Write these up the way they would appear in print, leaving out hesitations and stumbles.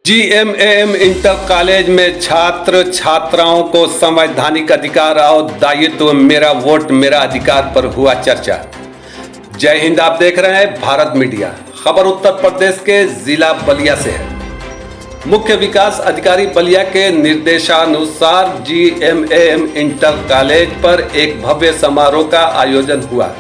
GMAM inter college में छात्र छात्राओं को संवैधानिक अधिकार और दायित्व मेरा वोट मेरा अधिकार पर हुआ चर्चा। जय हिंद, आप देख रहे हैं भारत मीडिया। खबर उत्तर प्रदेश के जिला बलिया से है। मुख्य विकास अधिकारी बलिया के निर्देशानुसार GMAM इंटर कॉलेज पर एक भव्य समारोह का आयोजन हुआ,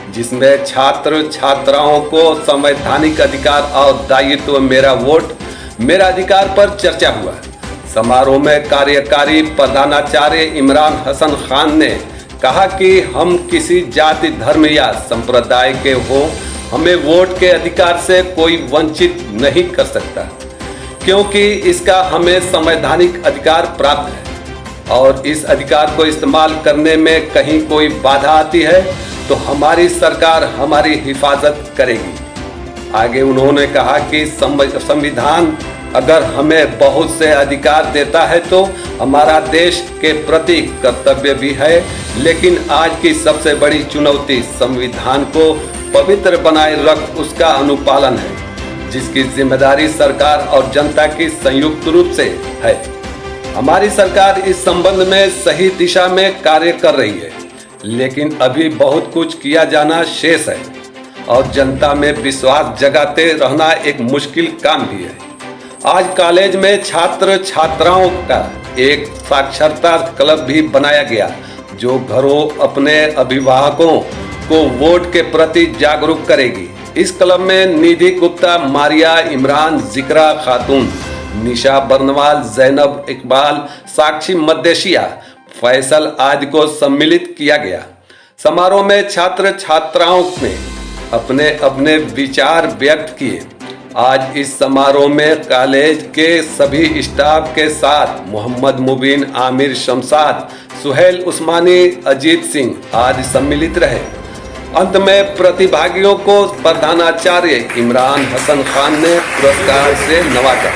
जिसमें छात्र छात्राओं को संवैधानिक अधिकार और दायित्व मेरा वोट मेरा अधिकार पर चर्चा हुआ। समारोह में कार्यकारी प्रधानाचार्य इमरान हसन खान ने कहा कि हम किसी जाति, धर्म या संप्रदाय के हो, हमें वोट के अधिकार से कोई वंचित नहीं कर सकता, क्योंकि इसका हमें संवैधानिक अधिकार प्राप्त है और इस अधिकार को इस्तेमाल करने में कहीं कोई बाधा आती है तो हमारी सरकार हमारी हिफाजत करेगी। आगे उन्होंने कहा कि संविधान अगर हमें बहुत से अधिकार देता है तो हमारा देश के प्रति कर्तव्य भी है, लेकिन आज की सबसे बड़ी चुनौती संविधान को पवित्र बनाए रख उसका अनुपालन है, जिसकी जिम्मेदारी सरकार और जनता की संयुक्त रूप से है। हमारी सरकार इस संबंध में सही दिशा में कार्य कर रही है, लेकिन अभी बहुत कुछ किया जाना शेष है और जनता में विश्वास जगाते रहना एक मुश्किल काम भी है। आज कॉलेज में छात्र छात्राओं का एक साक्षरता क्लब भी बनाया गया, जो घरों अपने अभिभावकों को वोट के प्रति जागरूक करेगी। इस क्लब में निधि गुप्ता, मारिया, इमरान, जिक्रा खातून, निशा बर्नवाल, जैनब इकबाल, साक्षी मद्देशिया, फैसल आदि को सम्मिलित किया गया। समारोह में छात्र छात्राओं ने अपने अपने विचार व्यक्त किए। आज इस समारोह में कॉलेज के सभी स्टाफ के साथ मोहम्मद मुबीन, आमिर शमशाद, सुहेल उस्मानी, अजीत सिंह आदि सम्मिलित रहे। अंत में प्रतिभागियों को प्रधानाचार्य इमरान हसन खान ने पुरस्कार से नवाजा।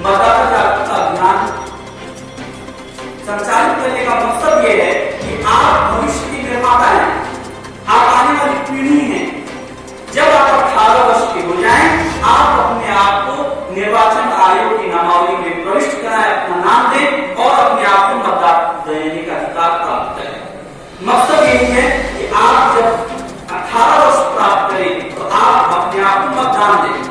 मतदाता जागरूकता अभियान संचालित करने का मकसद ये है कि आप भविष्य के निर्माता हैं, आप आने वाली पीढ़ी हैं। जब आप 18 वर्ष के हो जाएं, आप अपने आप को निर्वाचन आयोग की नामावली में प्रविष्ट कराएं, अपना नाम दें और अपने आप को मतदान देने का अधिकार प्राप्त करें। मकसद यही है कि आप जब 18 वर्ष प्राप्त करें तो आप अपने आप को मतदान दें।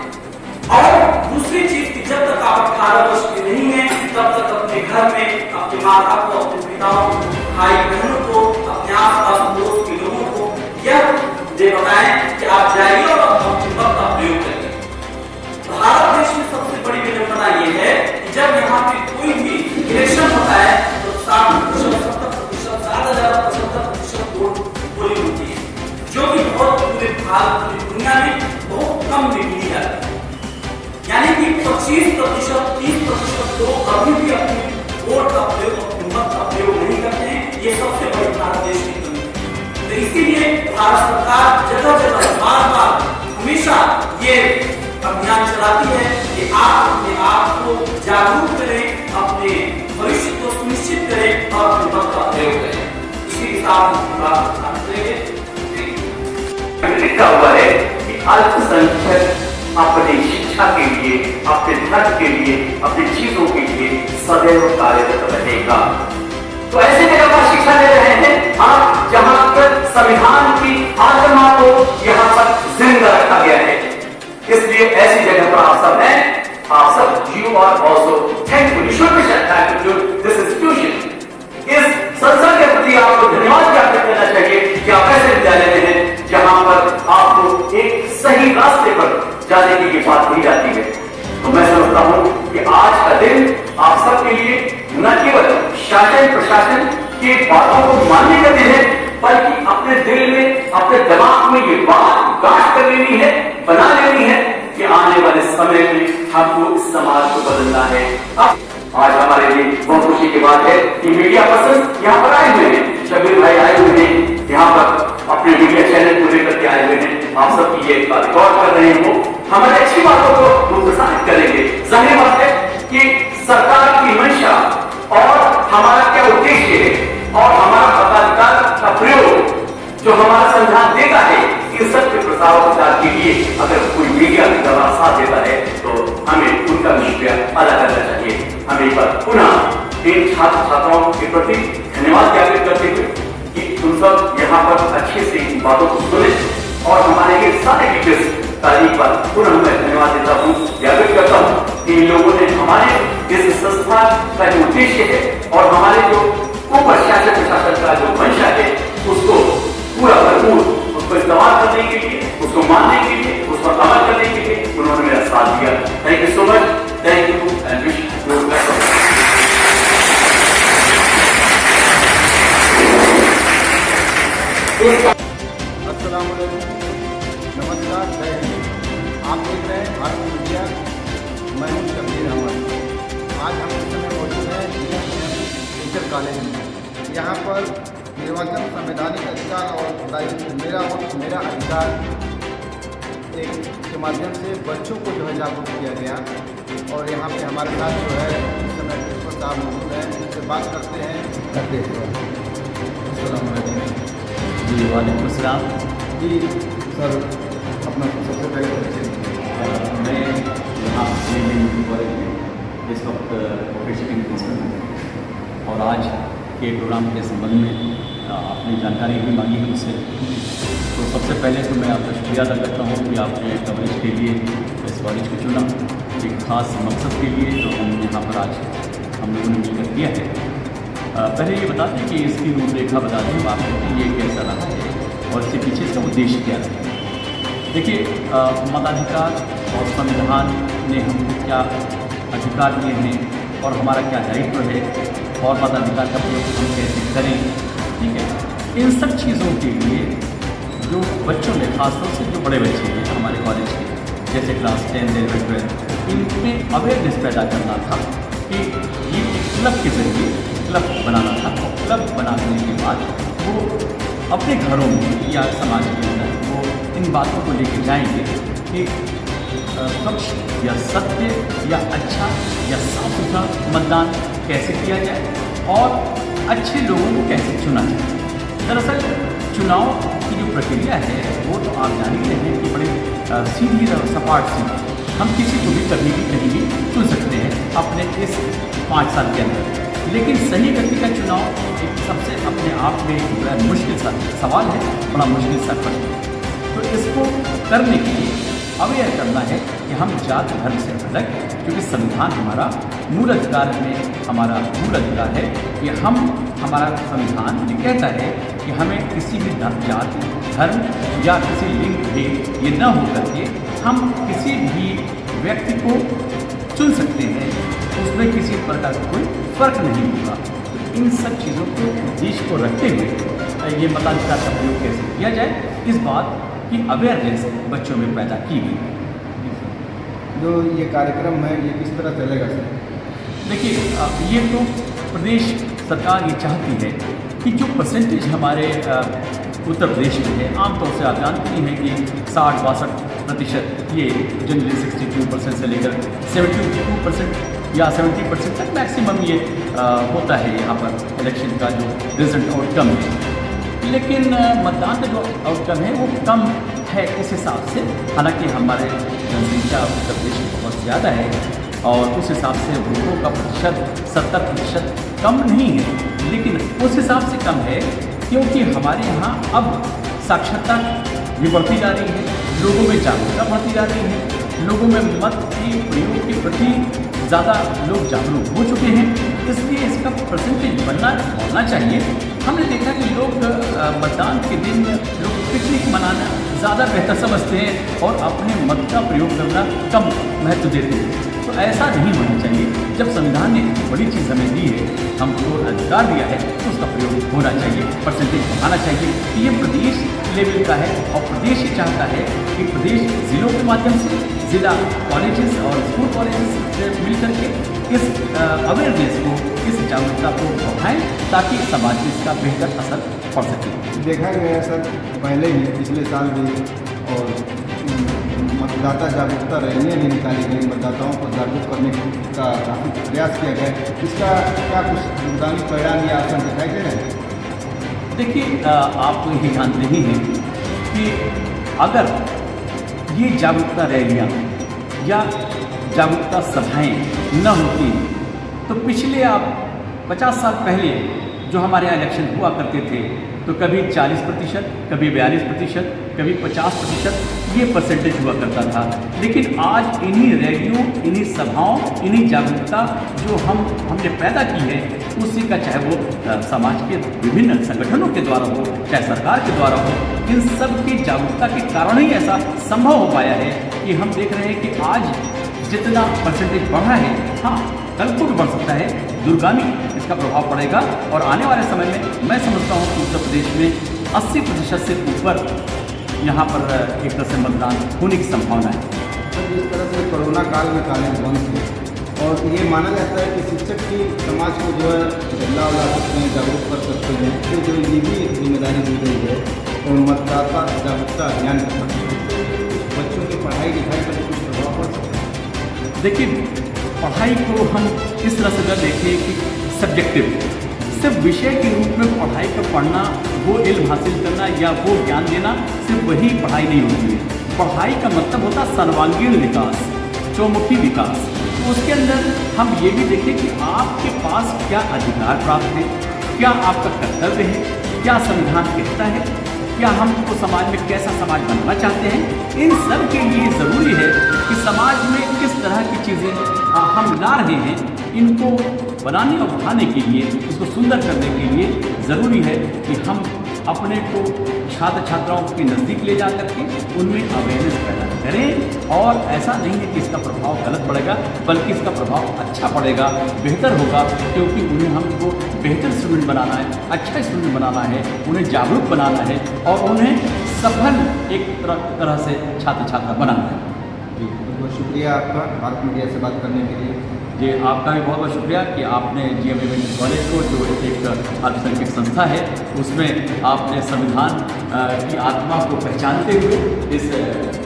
और दूसरी चीज कि जब तक आप 18 वर्ष के नहीं हैं, तब तक अपने घर में अपने माता को, अपने पिताओं को, भाई बहनों को, अपने आस पास दोस्त के लोगों को यह बताएं कि आप जाइए और अपने मत का प्रयोग करिए। भारत देश में सबसे बड़ी विडंबना ये है कि जब यहाँ पे कोई भी इलेक्शन होता है तो 60%, 70%, ज्यादा 75% वोट पोलिंग होती है, जो कि बहुत पूरे भारत, पूरी दुनिया में बहुत कम में मिली जाती है। यानी कि 25%, 30% लोग अभी भी अपने वोट का प्रयोग, अपने मत का प्रयोग नहीं करते हैं। ये सबसे बड़ी भारत देश की कमी है। तो इसीलिए भारत सरकार जगह जगह बार-बार हमेशा ये अभियान चलाती है कि आप अपने आप को जागरूक करें, अपने भविष्य को सुनिश्चित करें और अपने मत का प्रयोग करें। इसी के साथ हम बात करेंगे। लिखा हुआ है कि अल्पसंख्यक अपनी शिक्षा के लिए, अपने धर्म के लिए, अपनी चीजों के लिए सदैव कार्यरत रहेगा। तो ऐसी जगह पर शिक्षा दे रहे हैं आप जहां पर संविधान की आत्मा को यहां पर जिंदा रखा गया है। इसलिए ऐसी जगह पर आप सब हैं, आप सब you are also thankful, you should be thankful to this institution. इस संस्था के प्रति आपको धन्यवाद ज्ञापित करना चाहिए कि आप ऐसे विद्यालय में हैं जहां पर आपको एक सही रास्ते पर जाने की ये बात कही जाती है। तो मैं समझता हूं कि आज का दिन आप सबके लिए न केवल शासन प्रशासन की बातों को मानने का दिन है, बल्कि अपने दिल में, अपने दिमाग में ये बात गांठ कर लेनी है, बना लेनी है कि आने वाले समय में हमको इस समाज को बदलना है। आज हमारे लिए बहुत खुशी की बात है कि मीडिया पर्सन यहाँ पर आए हुए हैं, शबीर भाई आए हुए हैं, यहाँ पर अपने मीडिया चैनल को लेकर के आए हुए हैं, आप सबकी ये रिकॉर्ड कर रहे हैं, वो हमारी अच्छी बातों को प्रसारित करेंगे। जाहिर बात है कि सरकार की मंशा और हमारा क्या उद्देश्य है और हमारा मताधिकार का प्रयोग जो हमारा संविधान देता है, इन सब के प्रसार प्रचार के लिए अगर कोई मीडिया की दवा साथ देता है तो हमें उनका भी शुक्रिया अदा करना चाहिए। हम एक बार पुनः इन छात्र छात्राओं के प्रति धन्यवाद ज्ञापित करते हुए कि तुम सब यहाँ पर अच्छे से इन बातों को सुने और हमारे ये सारे टीचर्स तारीख पर पुनः मैं धन्यवाद देता हूँ, ज्ञापित करता हूँ कि इन लोगों ने हमारे इस संस्था का जो उद्देश्य है और हमारे जो ऊपर शासन प्रशासन का जो मंशा है उसको पूरा भरपूर उसको इस्तेमाल करने के लिए, उसको मानने के लिए, उस पर अमल करने के लिए उन्होंने मेरा साथ दिया। Thank you so much, thank you and wish you अस्सलाम वालेकुम, नमस्कार, जय हिंद। आप देख रहे हैं भारत मीडिया, मैं हूं शबीर अहमद। आज हम इस समय मौजूद हैं टीचर कॉलेज में। यहाँ पर निर्वाचन संवैधानिक अधिकार और दायित्व मेरा वोट मेरा अधिकार एक के माध्यम से बच्चों को जो है जागरूक किया गया। और यहाँ पे हमारे साथ जो है इस समय प्रिंसिपल साहब मौजूद हैं, उनसे बात करते हैं। अस्सलाम वालेकुम। जी वालेकुम सलाम। जी सर, अपना सबसे पहले परिचय। मैं यहाँ कॉलेज में इस वक्त ऑफिशियल प्रिंसिपल हूँ और आज के प्रोग्राम के संबंध में आपने जानकारी भी मांगी है मुझसे। तो सबसे पहले तो मैं आपका शुक्रिया अदा करता हूँ कि आपने कवरेज के लिए इस कॉलेज को चुना, एक ख़ास मकसद के लिए जो हम यहाँ पर आज हम लोगों ने मिलकर किया है। पहले ये बता दें कि इसकी रूपरेखा बता दें आपको कि ये कैसा रहा है और इसके पीछे इसका उद्देश्य क्या है। देखिए, मताधिकार और संविधान ने हमको क्या अधिकार दिए हैं और हमारा क्या दायित्व है और मताधिकार का प्रयोग हम कैसे करें, ठीक है। इन सब चीज़ों के लिए जो बच्चों में, खासतौर से जो बड़े बच्चे हैं हमारे कॉलेज के, जैसे क्लास 10, 11, 12, इनमें अवेयरनेस पैदा करना था कि ये क्लब के जरिए क्लब बनाना था। और क्लब बनाने के बाद वो अपने घरों में या समाज के अंदर वो इन बातों को लेके जाएंगे कि स्वच्छ या सत्य या अच्छा या साफ सुथरा मतदान कैसे किया जाए और अच्छे लोगों को कैसे चुना जाए। दरअसल चुनाव की जो प्रक्रिया है वो तो आप जानते हैं कि बड़े सीधी और सपाट सीधी, हम किसी को भी कभी भी कहीं भी चुन सकते हैं अपने इस 5 साल के अंदर। लेकिन सही व्यक्ति का चुनाव एक सबसे अपने आप में एक बड़ा मुश्किल सा सवाल है, बड़ा मुश्किल सा प्रश्न है। तो इसको करने के लिए अवेयर करना है कि हम जात धर्म से अलग, क्योंकि संविधान हमारा मूल अधिकार में हमारा मूल अधिकार है कि हम, हमारा संविधान ये कहता है कि हमें किसी भी जाति धर्म या किसी लिंग भेद ये न हो करके हम किसी भी व्यक्ति को चुन सकते हैं, उसमें किसी प्रकार का कोई फर्क नहीं होगा। तो इन सब चीज़ों के उद्देश्य को रखते हुए ये मताधिकार का प्रयोग कैसे किया जाए, इस बात की अवेयरनेस बच्चों में पैदा की गई। जो ये कार्यक्रम है ये किस तरह चलेगा सर? देखिए, ये तो प्रदेश सरकार ये चाहती है कि जो परसेंटेज हमारे उत्तर प्रदेश में है, आमतौर से आप जानते ही हैं कि 60-62% ये जनरली 62% से लेकर 72% या 70% तक मैक्सिमम ये होता है यहाँ पर इलेक्शन का जो रिजल्ट आउटकम है। लेकिन मतदान का जो आउटकम है वो कम है इस हिसाब से। हालांकि हमारे जनसंख्या उत्तर प्रदेश में बहुत ज़्यादा है, और उस हिसाब से वोटों का प्रतिशत 70% कम नहीं है, लेकिन उस हिसाब से कम है क्योंकि हमारे यहाँ अब साक्षरता भी बढ़ती जा रही है, लोगों में जागरूकता बढ़ती जा रही है, लोगों में मत के प्रयोग के प्रति ज़्यादा लोग जागरूक हो चुके हैं, इसलिए इसका परसेंटेज बढ़ना चाहिए। हमने देखा कि लोग मतदान के दिन लोग पिकनिक मनाना ज़्यादा बेहतर समझते हैं और अपने मत का प्रयोग करना कम महत्व देते हैं। तो ऐसा नहीं होना चाहिए। जब संविधान ने बड़ी चीज़ हमें दी है, हमको अधिकार दिया है, तो उसका प्रयोग होना चाहिए, परसेंटेज बढ़ाना चाहिए। ये प्रदेश लेवल का है और प्रदेश ये चाहता है कि प्रदेश जिलों के माध्यम से जिला कॉलेजेस और स्कूल कॉलेजेस से मिलकर के इस अवेयरनेस को, इस जागरूकता को बढ़ाएं ताकि समाज में इसका बेहतर असर पड़ सके। देखा गया है सर, पहले ही पिछले साल भी और मतदाता जागरूकता रैलियाँ भी निकाली गई, मतदाताओं को जागरूक करने का काफ़ी प्रयास किया गया। इसका क्या कुछ अनुगामी परिणाम या असर दिखाई दे रहे हैं? देखिए, आप तो ये जानते ही हैं कि अगर ये जागरूकता रैलियाँ या जागरूकता सभाएँ न होती तो पिछले आप 50 साल पहले जो हमारे यहाँ इलेक्शन हुआ करते थे तो कभी 40%, कभी 42%, कभी 50% ये परसेंटेज हुआ करता था। लेकिन आज इन्हीं रैलियों, इन्हीं सभाओं, इन्हीं जागरूकता जो हमने पैदा की है, उसी का चाहे वो समाज के विभिन्न संगठनों के द्वारा हो, चाहे सरकार के द्वारा हो, इन सब की जागरूकता के कारण ही ऐसा संभव हो पाया है कि हम देख रहे हैं कि आज जितना परसेंटेज बढ़ा है, हाँ कल को भी बढ़ सकता है, दूरगामी इसका प्रभाव पड़ेगा और आने वाले समय में मैं समझता हूँ कि उत्तर प्रदेश में 80% से ऊपर यहाँ पर एक तरह से मतदान होने की संभावना है। तो जिस तरह से कोरोना काल में कॉलेज बंद थे और ये माना जाता है कि शिक्षक की समाज को जो है बदलाव ला सकते हैं, जागरूक कर सकते हैं, तो जो ये भी जिम्मेदारी दी गई है और मतदाता जागरूकता अभियान करना, बच्चों की पढ़ाई लिखाई पर कुछ प्रभाव पड़ सकता है। देखिए, पढ़ाई को हम इस तरह से न देखें कि सब्जेक्टिव, सिर्फ विषय के रूप में पढ़ाई को पढ़ना, वो इल्म हासिल करना या वो ज्ञान देना, सिर्फ वही पढ़ाई नहीं होती है। पढ़ाई का मतलब होता है सर्वांगीण विकास, चौमुखी विकास। तो उसके अंदर हम ये भी देखें कि आपके पास क्या अधिकार प्राप्त है, क्या आपका कर्तव्य है, क्या संविधान कहता है, क्या हमको समाज में कैसा समाज बनना चाहते हैं। इन सब के लिए ज़रूरी है कि समाज में किस तरह की चीज़ें हम ला रहे हैं, इनको बनाने और बढ़ाने के लिए, इसको सुंदर करने के लिए ज़रूरी है कि हम अपने को छात्र छात्राओं के नज़दीक ले जा करके उनमें अवेयरनेस पैदा करें। और ऐसा नहीं है कि इसका प्रभाव गलत पड़ेगा, बल्कि इसका प्रभाव अच्छा पड़ेगा, बेहतर होगा, क्योंकि उन्हें हमको बेहतर स्टूडेंट बनाना है, अच्छा स्टूडेंट बनाना है, उन्हें जागरूक बनाना है और उन्हें सफल एक तरह से छात्र छात्रा बनाना है। जी, बहुत शुक्रिया आपका भारत मीडिया से बात करने के लिए। जी, आपका भी बहुत बहुत शुक्रिया कि आपने GM एवेंट कॉलेज को, जो एक अल्पसंख्यक संस्था है, उसमें आपने संविधान की आत्मा को पहचानते हुए इस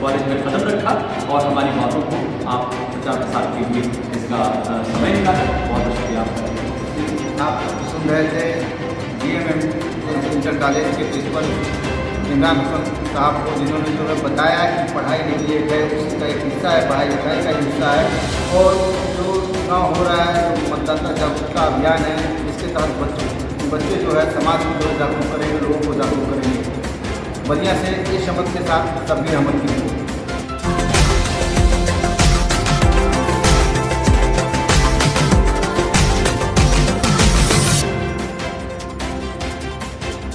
कॉलेज में कदम रखा और हमारी बातों को आप प्रचार प्रसार के लिए इसका समय निकाला। बहुत शुक्रिया आपका। आप सुन रहे थे GM इंटर कॉलेज के प्रिंसिपल इमरान हसन साहब को, जिन्होंने जो है बताया कि पढ़ाई लिखाई है उसका एक हिस्सा है, पढ़ाई लिखाई का हिस्सा है और जो चुनाव हो रहा है, जो मतदाता जागरूकता अभियान है, इसके तहत बच्चे जो है समाज को जो जागरूक करेंगे, लोगों को जागरूक करेंगे। बलिया से इस शब्द के साथ सभी अहमद की।